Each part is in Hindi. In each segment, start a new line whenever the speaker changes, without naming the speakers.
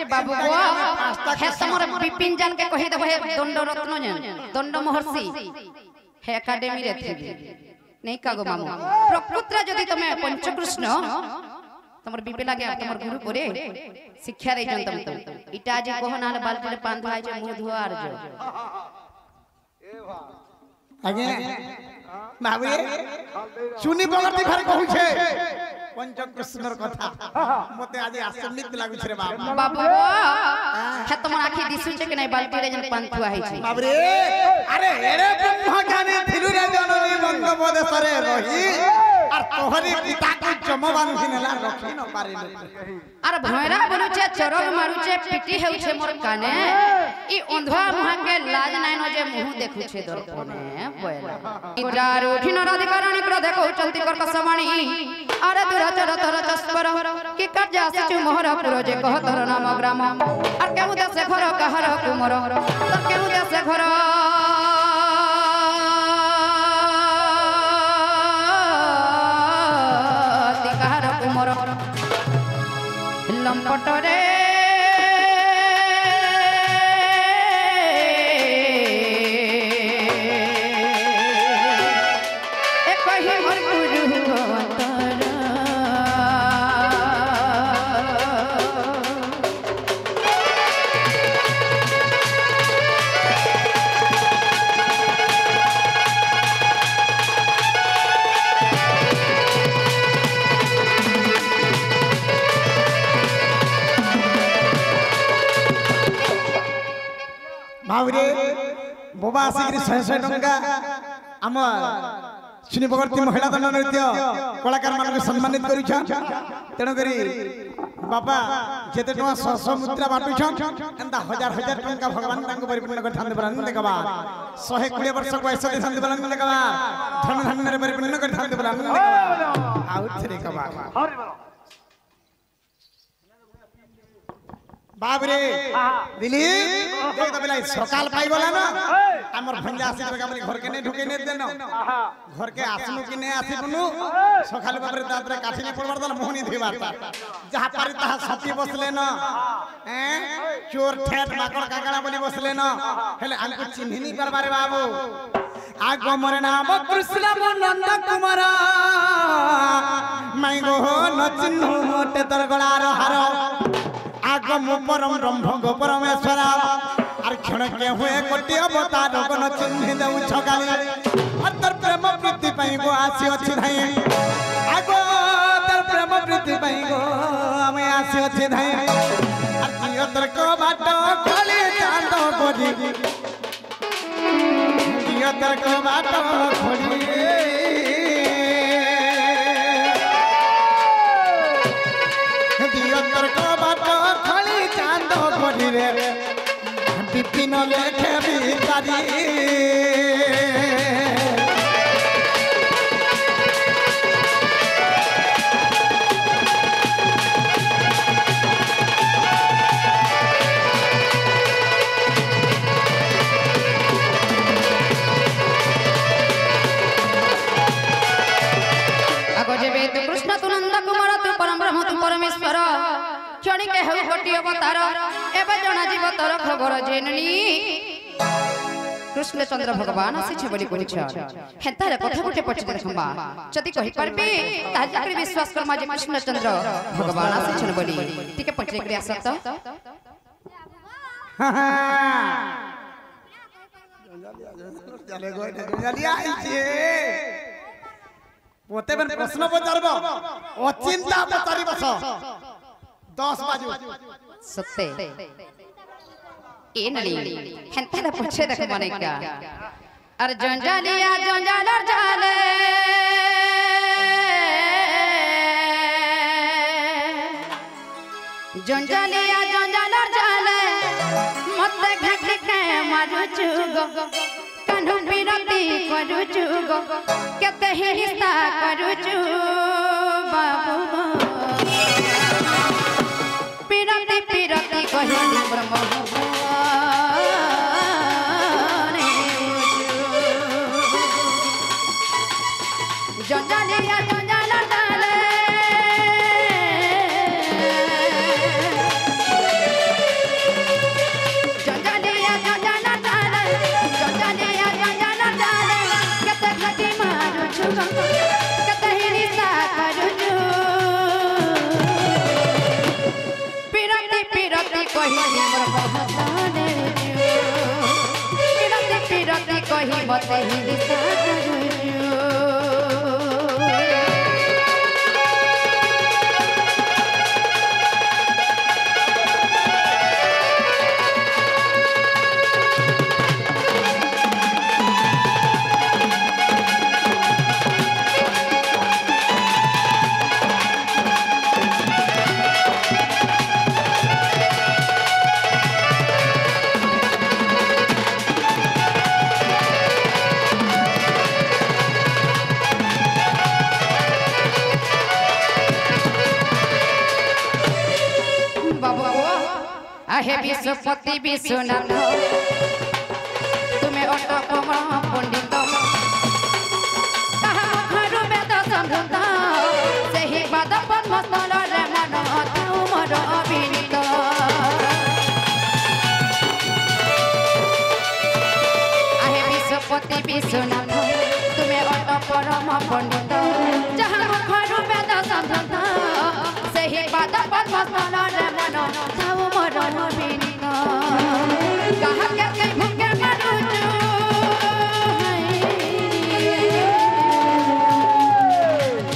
जे बाबू हे तमर विपिन जान के कहि देबो हे दंड रत्न जन दंड महर्षि हे एकेडमी रे थी नहीं कागो मामू प्रकृतरा जदी तमे पंचकृष्ण तमर बिपेला के तमर गुरु परे शिक्षा दे जन तम इटा जे कहनाल बाल्टी रे पान धुआ जे मुंह धुआ आर जो
आगे बाबू सुनी बगती घर कहू छे पंचकृष्णर कथा मते आज आश्चर्य लागु छे रे बाबा
बाबू हे तमर आखी दिसु छे कि नै बाल्टी रे जन पान धुआ है छे
बाबू रे अरे एरे ब्रह्म ज्ञानी थिलु रे जननी बंगोपदेश रे रही और तोहरी पिता को जमवान हिनेला रखी न पारिले
अरे भैरा बोलु छे चरग मारु छे पिटी हेउ छे मोर काने ई अंधवा मुहा के लाज नै न जे मुंह देखु छे दर्पणे बोला इजार उठिन राधिकारणी क्रोध को चलती कर कसमाणी अरे दुराचर तर चस्पर की कर्ज आसचु मोहर पुर जे कह तर नाम ग्राम और केहु देश घर कहार कुमर तो केहु देश घर कहार कुमर लंपट रे
बाबूरे बोबा आसिक 100 टंका आम सुनी बगर्ती महिला दंड नृत्य कलाकार मान सम्मानित करूछ तेणु करी बाबा जेते टका 100 मुद्रा बाटुछ एंता हजार हजार टंका भगवान तांको परिपूर्ण करथान बरन देखबा 120 वर्ष बयस देथान बरन देखबा धन धन रे परिपूर्ण करथान बरन देखबा आउ थरे कबा बाबरे दिलीप देख त बेला सकाल पाई बोला ना हमर भंजा आसी बेगा बोली घर के ने ढुके ने देनो घर के आसनु कि ने आसीबनु सकाल बाबरे दादरे काठी ने पड़बार दल मोहनी धीबारता जहा पारी तहा सती बसले न हैं चोर ठेठ माकड़ काकड़ा बोली बसले न हेले हमको चिन्हिनी परबारे बाबू आगो मोर नाम कृष्ण नंद कुमार माई गो न चिन्हु मोटे तर गळार हार आगम परम ब्रह्म परमेश्वर और क्षण के हुए कोटि अवतार गण चिन्ह देउ छगाली अतर प्रेम प्रीति पई गो आसी अछि धाई आगो तर प्रेम प्रीति पई गो हमें आसी अछि धाई अति अतर को बाट खोली चांद गोदी अतर को बाट खोली अतर को विपिन लेखे भिखारी
आगो जेबे तू कृष्ण तू नंद कुमार तू परम ब्रह्म तू परमेश्वर क्षणिक हेउ कोटि अवतार एबे जना जीव तर खबर जेननी कृष्ण चंद्र भगवान आसी बोली कोनी छ हेतार कथा गुटे पछी देखबा जति कहि परबे ताजा कर विश्वास करमा जे कृष्ण चंद्र भगवान आसी छन बोली ठीक है पछी कर आसत
चले गय जलिया आई छे पोते बन प्रश्न पचारबो अचिंता पचारी बस 10 बाजू
सत्ते ए नली हेंता पूछे देख माने क्या अरे जंजालिया जंजालर जाले जंजालिया जंजालर जाले मते घट के मारू चुगो कन्हु बिरती करू चुगो केते हिस्सा करू चु बाबू पिरती पिरती कहिनी ब्रह्म जंजालिया जंजालर जाले कही मोर बहताने पिरती पिरती कही मते हिंसा हे विश्वपति विश्वनाथ तुम्हें अटक पंडित वेद संभूत से ही पद पद्मस्थल मन मोर अभिनीत हे विश्वपति विश्वनाथ तुम्हें अटक परम पंडित जहाँ मुखर वेद संभूत से ही पद पद्मस्थल मन मोर अभिनीत कहा के भूखे मरुचु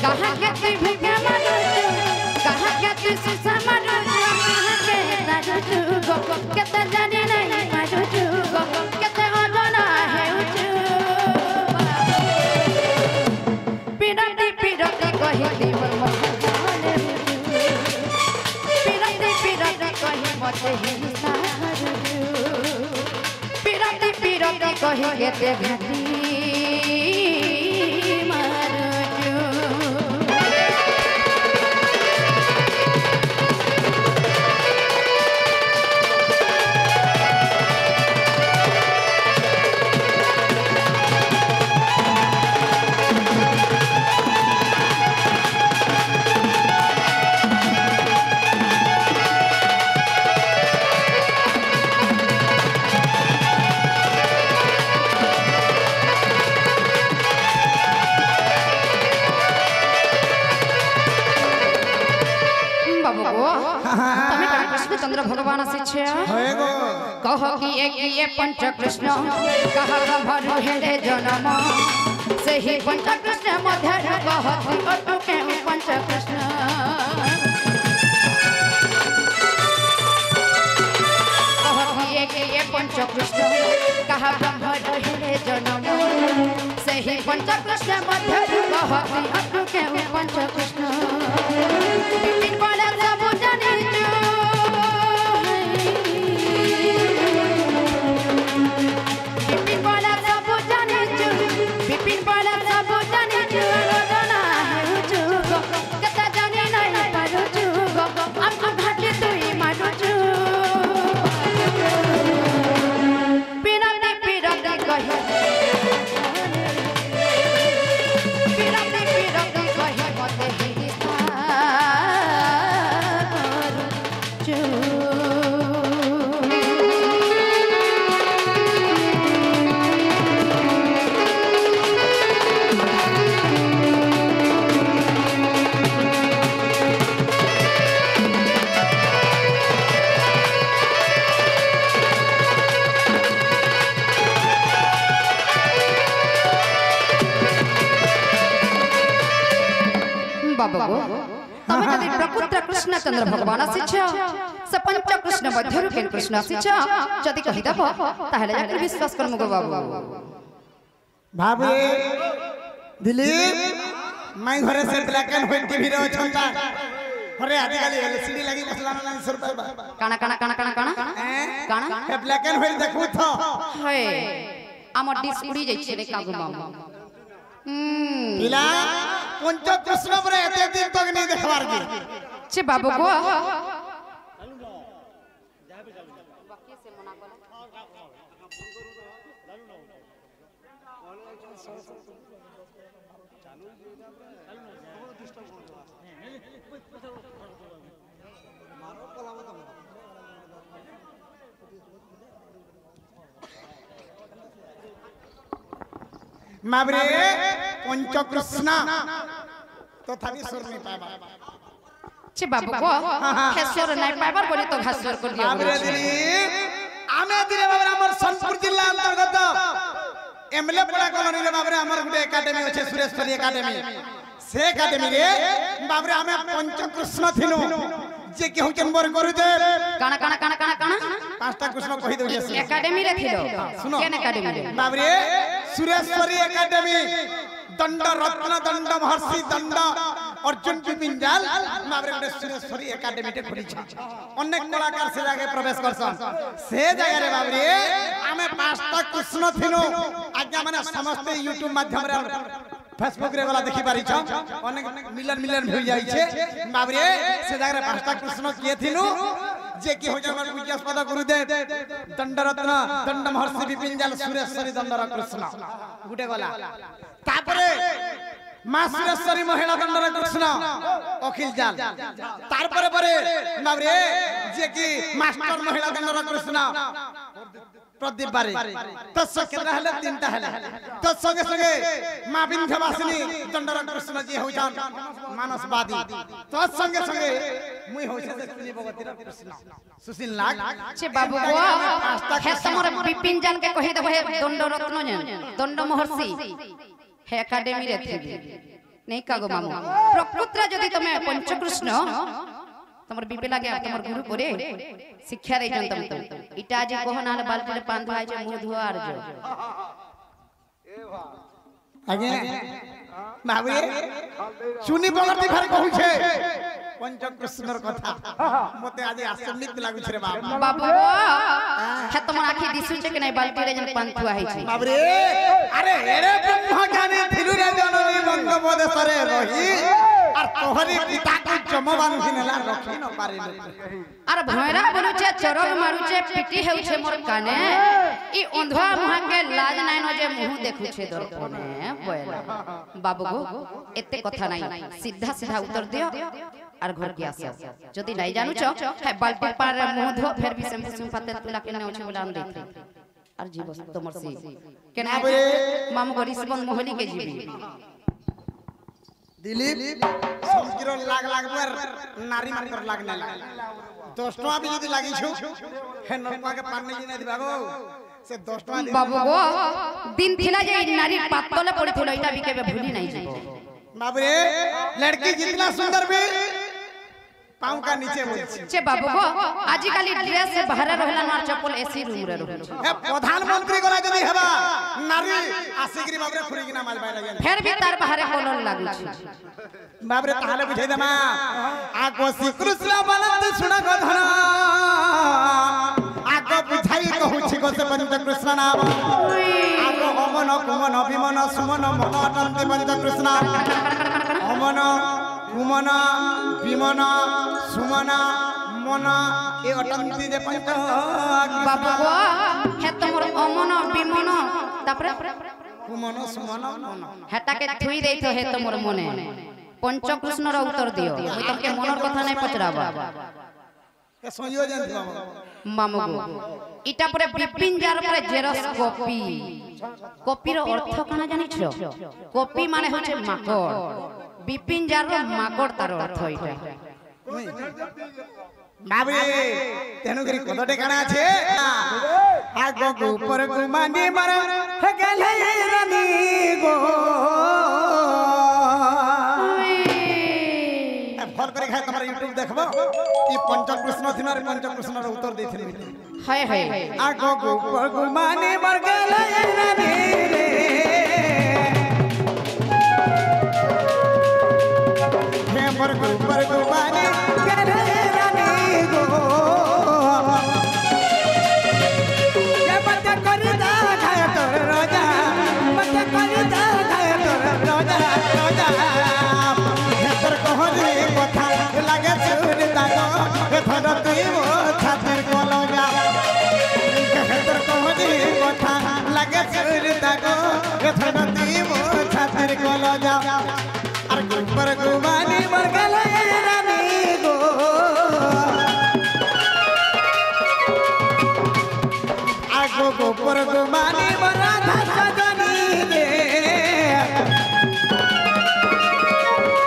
कहा के भूखे मरुचु कहा के सुसा मरुचु कहा के तारुचु केते जानी नहीं मरुचु केते अजना हेउचु पिरती पिरती कहि दिवल मखने पिरती पिरती कहि मते हिंसा पिरती पिरती कहि केते घाटी चंद्र भगवान शिष्य कह कि एक पंच कृष्ण कह ब्रह्म हेले जन्म से ही पंच कृष्ण मध्य कहती अटके पंच कृष्ण कह कि एक पंच कृष्ण कह ब्रह्म हेले जन्म से ही पंच कृष्ण मध्य कहती अटके पंच कृष्ण प्रकृत कृष्ण चंद्र भगवान शिष्य से पंच कृष्ण मध्यरु केन कृष्ण शिष्य जदि कहि दब ताहले जाकर विश्वास कर मगो बाबू
बाबू दिलीप मैं घरे से ब्लैक एंड व्हाइट टीवी रे छंता अरे आजिकल एलसीडी लगी मसला ना 900 रुपया
काना काना काना काना काना काना
ए ब्लैक एंड व्हाइट देखु थो
हे हमर डिस उड़ी जाई छे रे कागु मामा
पिला पंच कृष्ण पर एते दिन तक नहीं देखबार के
छे बाबू को
माबरे पंच कृष्ण तो थारी सुर नहीं पाबा
चे बाबू को हेसर নাই পাইবার বলি তো হাসর কর দিও
বাবরে দিলি আমি দিলে বাবরে আমার সোনপুর জেলা অন্তর্গত এমএলএ পড়া কলোনি রে বাবরে আমার গুটে একাডেমি আছে সুরেশ্বরী একাডেমি সে একাডেমি রে বাবরে আমি পঞ্চকৃষ্ণ থিলু যে কি হউচন বর করি দে
কানা কানা কানা কানা কানা
পাঁচটা কৃষ্ণ কই দেউছে
একাডেমি রে থিলো
শুনো
কেন একাডেমি রে
বাবরে সুরেশ্বরী একাডেমি দণ্ড রত্ন দণ্ড মহর্ষি দণ্ড অর্জুন পিপিঞ্জাল বাবরে গুটে সুরেশ্বরী একাডেমিতে খুলিছে অনেক কলাকার সে জায়গায় প্রবেশ করছন সে জায়গায় রে বাবরে আমি পাঁচটা কৃষ্ণ থিলু আজ্ঞা মানে সমস্ত ইউটিউব মাধ্যমে फेसबुक रे वाला देखि पारिछ अनेक मिलियन मिलियन भई जाइछे बाबरे से जागरे पांचटा कृष्ण किए थिनु जे कि हो हमर पूज्यास्पद गुरुदेव दंडरत्न दंड महर्षि विपिनजाल सुरेश्वरी दंडर कृष्ण गुटे गला तापरे मां सुरेश्वरी महिला दंडर कृष्ण अखिल जाल तार परे परे बाबरे जे कि मास्टर महिला दंडर कृष्ण प्रदीप बारी तो केतना हले तीनटा हले तो संगे संगे मां विंध्यवासिनी दंडर कृष्ण जी होछन मानसवादी तो संगे संगे मुई होछे सुनी भगवती कृष्ण सुशील नाग
चे बाबू को हे तमर विपिन जान के कहि देबो हे दंड रत्न दंड महर्षि हे एकेडमी रे थी नहीं कागो मामू प्रकृत्र जदी तमे पंचकृष्ण तमर बिपे लागे तमर गुरु परे शिक्षा दे जन तम इटा आज कोहनाल बाल्टी रे पान धुआय जे मुंह धुआर जो
आगे बाबू सुनी बगरती घर कहू छे पंचकृष्णर कथा मते आज आश्चर्य लागु छे रे बाबा
बाबू हे तमर आखी दिसु छे कि नै बाल्टी रे जन पान धुआय छै
बाबू रे अरे एरे ब्रह्म ज्ञानी थिलु रे जननी बंगोपदेशरे रही আর তোহরি পিতা কো জমবান হিনেলা রখি ন পারিলে
আর ভয়রা বলুছে চরল মারুছে পিটি হেউছে মোর কানে ই অন্ধা মুহাকে লাজ নাই ন যে মুহ দেখুছে দর্পণে বয়লা বাবু গো এতে কথা নাই সিধা সিধা উত্তর দিও আর ঘর কি আসো যদি নাই জানুছ হে বালটি পার মুহ ধো ফের বি শ্যাম্পু পাতে তুলা কেনে আছে বলে আন দেই আর জীব তোমার সি কেন মামু গরিস বন মোহলি কে জিবি
दिलीप संस्कृत लाग लाग पर नारी मानकर लागने लाग 10 टका भी यदि लागि छु हे नरपा के पानी नै दिबागो से 10 टका
बाबू गो दिन थिला जे नारी पातले पड़ी थिलो इटा भी केबे भूली नै जीवो
बाबू रे लड़की जितना सुंदर भी पांव का नीचे बोल
छे बाबू गो आजि काली ड्रेस से बाहर रहला मार चप्पल एसी रूम रे रहल
हे प्रधानमंत्री गला जदी हेबा नारी आसिगरी बाबू रे खुरी किना माल बाय लागल
फेर भी तार बाहर कोलर लागु छी
बाबू रे ताले बुझाई देमा आगो श्री कृष्ण बनत सुन गधना आगो बुझाई कहू छी गो से पंच कृष्ण नाम आगो हमन कुमन विमन सुमन मन अटंते पंच कृष्ण हमन कुमन विमन सुमन मन ए अटंती जे पंच
बाबू गो हे तमर अमन विमन तापरे
कुमन सुमन मन
हेटा के थुई देई तो हे तमर मने पंचकृष्ण रो उत्तर दियो মই तमके मनर कथा नै पचराबा
ए संयोजन
मामू गो इटा परे विपिन जार परे जेरस कॉपी कॉपी रो अर्थ कना जानि छो कॉपी माने होचे माकड़ विपिन जार रो माकड़ तार अर्थ इटा
बाबरे तेनु करी कदटे काना छे आगो गो पर गुमानी मर हे गेले रानी गो फल करे खाय तमरा YouTube देखबो ई पंचकृष्ण थिनार पंचकृष्ण रो उत्तर देथिन
हाय हाय
आगो गो पर गुमानी मर गेले रानी रे हे पर गुमानी गेले रानी गो ये बता करदा खाय तोर रोजा बता करदा खाय तोर रोजा रोजा हे तोर कहरी कथा लागे सुर दागो हे थर तुई मो छातिर कोलगा हे तोर कहरी कथा लागे सुर दागो हे थर तुई मो छातिर कोलगा अर गुपर गुमानी मर गले रानी गो आगो गुपर गुमानी मर राधा सजनी गे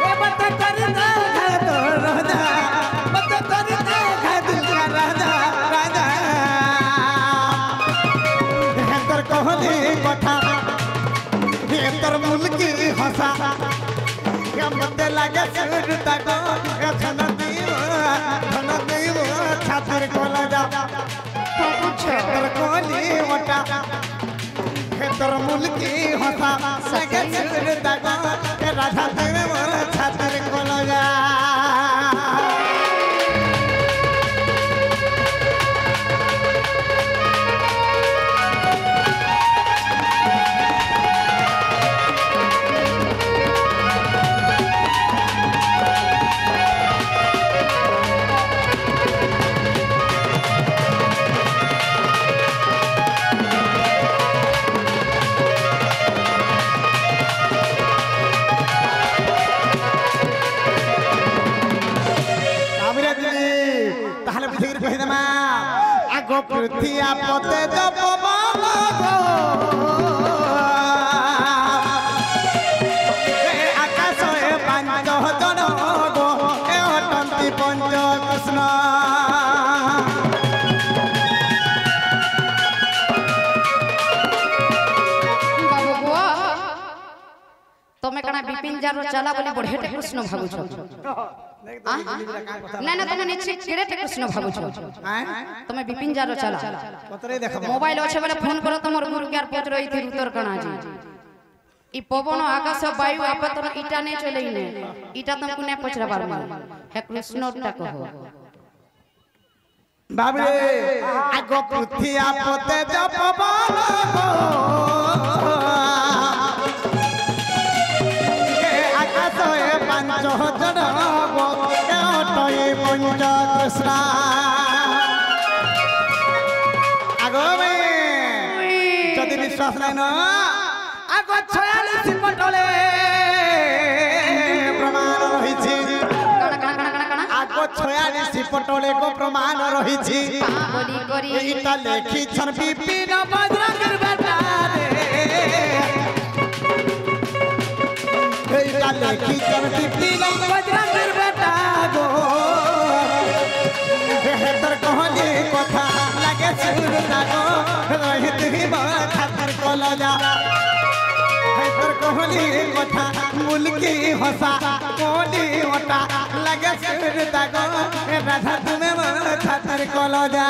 ए बता कर दा घर तो रोदा खेतते लागे सुरता गो धन देव छातिर कोला जा खेतर कोली ओटा खेतर मुलकी होता लागे सुरता गो राधा देव छातिर कोला जा आगो पृथ्वी आपते जब आकाश पांच जन गो अटंती पंच कृष्ण
बाबू बुआ तमे कना बिपिन जारो चला बोली बढ़ेटे कृष्ण भाबुछ ना ना तमे निचे केड़ेटे कृष्ण भाबुछ तमे बिपिन जारो चला
पतरे देखो
मोबाइल अच्छे वाले फोन करो तमर गुरु के पच रही थी उतर कना जी ई पवन आकाश वायु आपतन इटा नहीं चले ने इटा तुमको ने पचरा बार हे कृष्ण टा कहो
बाबरे आगो पृथ्वी आपते जब आकाश पांच जन गो अटंती पंच कृष्ण आगो जदि विश्वास नहीं न आगो 46 पटले प्रमाण रही आगो 46 पटले को प्रमाण रही
बोली करी
इटा लेखी छन विपिन बजरंग बेटा रे इटा लेखी छन विपिन बजरंग बेटा गो बेहतर कहली कथा लागे सुरता गो रहित ही खातिर कोला जा बेहतर कहली कथा मुलकी हंसा कोली ओटा लागे सुरता गो राधा तुम्हें खातिर कोला जा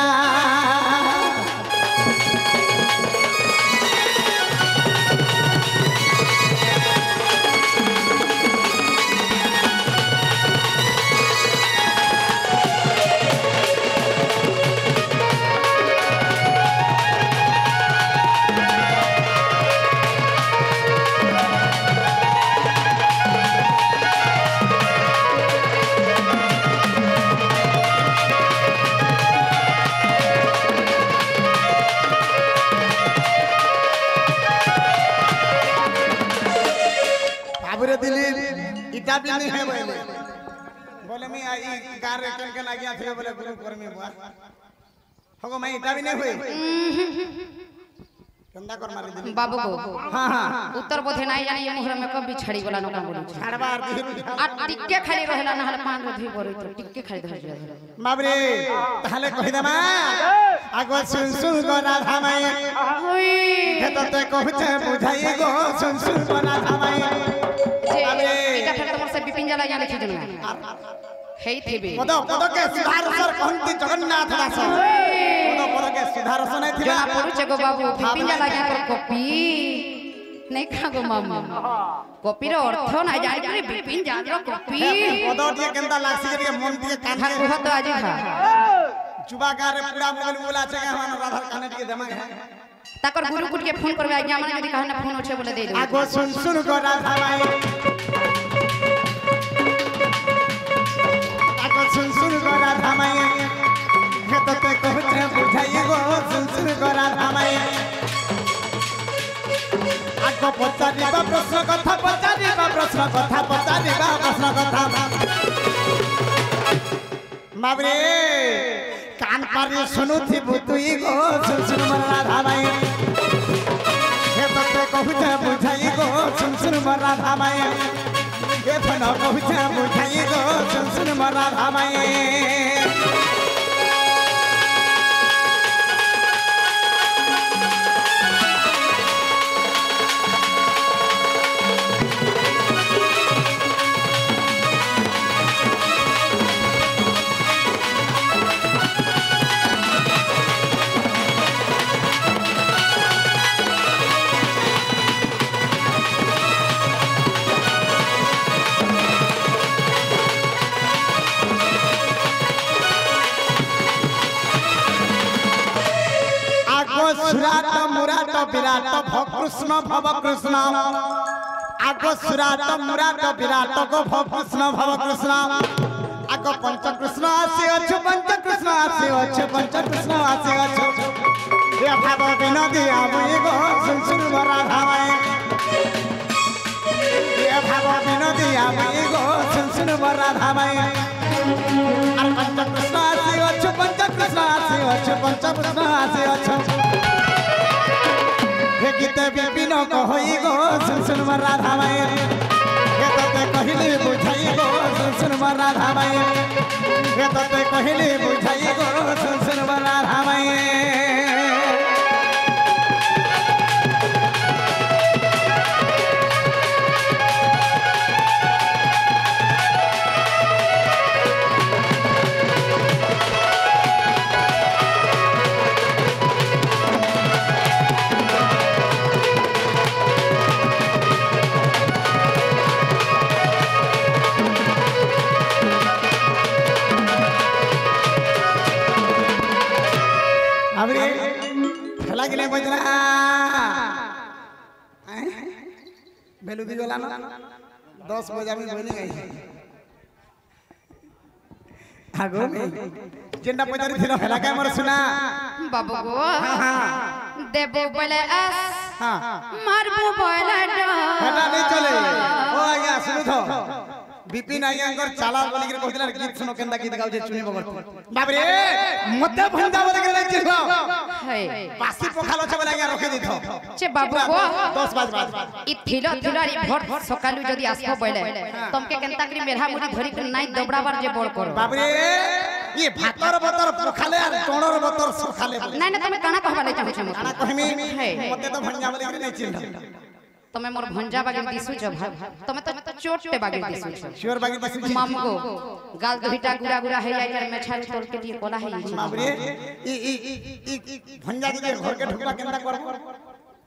इटा भी नहीं है बोले मैं आई कार रेकन के लागिया थे बोले गुरु कर्मी बुआ होगो मैं इटा भी नहीं हुई कंदा कर मारी दिली
बाबू को
हां हां
उत्तर बोधे नहीं जानी ये मुहर में कब छड़ी वाला नका बोली
छाड़बार दिहरु
आ टिक्के खाली रहला ना हले पान रधी बोरी तो टिक्के खाली धर दिया
बाबरे ताले कहि देमा आगो सुन सुन गो राधा माई
होई
हेतते कहते बुझाई गो सुन सुन गो राधा माई
जे इटा फेर तमर से बिपिन जाला या लिखि देना हेई थेबे
पद के सुधारसर कहंती जगन्नाथ दास पद के सुधारस नहीं थिला
जना परुचे गो बाबू बिपिन जाला या कर कॉपी नहीं खा गो मामा कॉपी रो अर्थ ना जानि रे बिपिन जाला कॉपी
पद दिए केंदा लागसी के मन दिए कान
खा को तो आज खा
जुबा गारे पूरा मोबाइल बोला छे के हम राधा काने के देमा है
ताकर गुरु कुट के फोन करबे आज्ञा माने यदि कहना फोन होछे बोले दे दो
आगो सुन सुन गो राधा माई आगो सुन सुन गो राधा माई हेतते कहते बुझाई गो सुन सुन गो राधा माई आगो पचारिबा प्रश्न कथा पचारिबा प्रश्न कथा पचारिबा प्रश्न कथा बाबरे कान पारी सुनु थी बुतुई गो सुन सुन राधा माई हे तते कहूते बुझाई गो सुन सुन राधा माई हे फन कहूते बुझाई गो सुन सुन राधा माई सुराट मुराट विराट भव कृष्ण भव कृष्ण आग सुराट मुराट विराट गो भव कृष्ण भव कृष्ण आग पंच कृष्ण आसी अच्छु पंच कृष्ण आसी अच्छु पंच कृष्ण आसी अच्छु ये भाव विनोदी आबुई गो सुन सुन राधा माई ये भाव विनोदी आबुई गो सुन सुन राधा माई अरे पंच कृष्ण आसी अच्छु पंच कृष्ण आसी अच्छु पंच कृष्ण आसी अच्छु हे गीते विपिन कहई गो सुन सुन राधा माई हे तते कहली बुझाई गो सुन सुन राधा माई हे तते कहली बुझाई गो सुन सुन राधा माई बेलू दी गला ना 10 बजे में बोली गई आगो में जेंडा पजारी थिलो फेला के हमर सुना
बाबू गो देबो बोले अस मारबो बोले डो
हटा नहीं चले ओ आज्ञा सुनो तो विपिन आज्ञा कर चाला बोली के कहतिला गीत सुनो केंदा गीत गाउ जे चुनी बगत बाप रे मते भंडा बोली के नहीं चिल्ला
है
पासी पखालो छ बोले आज्ञा रखे दिथो
चे बाबू गो
10 बजे बाद
इ थिलो थिलारी भोर सकालु जदी आसबो बोले तमके केंता करी मेरा मुरी धरी के नाइ दबड़ाबार जे बोल करो
बाप रे ये भातर बतर पखाले और टोणर बतर सखाले
नाइ ना तमे काना कहबा ले चाहू छ
काना कहमी मते तो भंडा बोली के नहीं चिल्ला
तमे मोर भंजा बागे दिसु छ तमे तो चोट पे बागे दिसु छ
श्योर बागे दिसु छ
मामगो गाल दुहिटा गुरा गुरा है यार मैं छाल तोल के लिए कोला है
बाप रे ई भंजा के घर के ढुकला केंदा करबो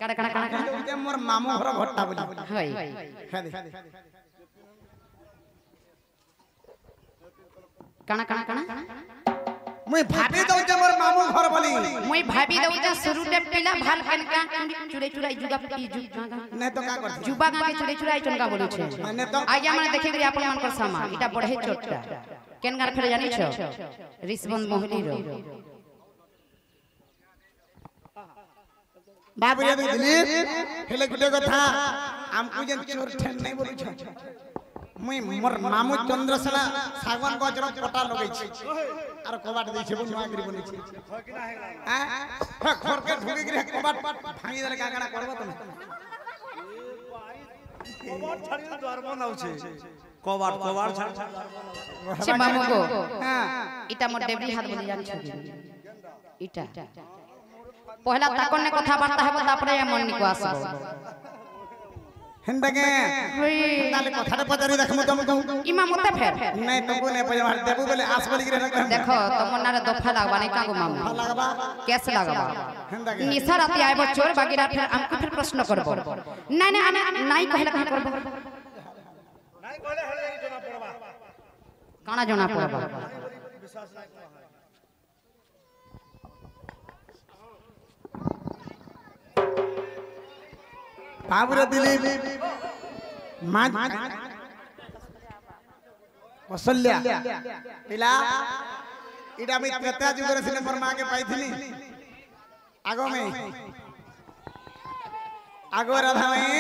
काना काना काना
जे मोर मामू घर भट्टा बोली
है
खादे
काना काना काना
मुई भाभी दउ जे मोर मामू घर बोली
मुई भाभी दउ जे सुरुटे पिला भाल कनका चुरे चुराई जुगा पटी जुगा
नहीं तो का करथि
जुबा गा के चुरे चुराई चनका बोलु छे
माने तो
आज्ञा माने देखे करी आपन मन कर सामा इटा बढ़े चोटटा केनगार फेर जानि छ रिसबंद मोहली रो
बाप रे दिलीप हेले गुटे कथा हमकु जे चोर ठेन नहीं बोलु छ मुई मोर मामू चंद्रसेना सागवान गजर पटा लगै छी आर कबाट दै छै नुआ करी बनै छी हां घर के ढुके गिरे कबाट भांगी देले कागड़ा करबो तमे
कबाट छाड़ी द्वार बंद आउ छे कबाट छाड़
छे मामू गो
हां
इटा मोर देवरी हाथ बोली जानि छ इटा पहला ताकन ने कथा बार्ता हेबो तापरे मन निको आसबो
हेंदगे
होई
ताले कथाटे पचारी देखमु तुमको
इमा मते फेर
नहीं तुमको नहीं पजा मार देबू बोले आस बोली गिरे
देखो तमन नारे दफा लागबा नहीं कागो मामू
लगबा
कैसे लागबा
हेंदगे
निशा राती आइबो चोर बागीरा फिर हमको फिर प्रश्न करबो नहीं नहीं आने नहीं कहले कहा करबो
नहीं कहले हेले जना पड़बा
काना जना पड़बा
विश्वास नहीं है
बाबूरे दिलीप मां कौशल्या पिला इडा में त्रेता जुगर सिने पर मां के पाइथिली आगो में आगो राधा में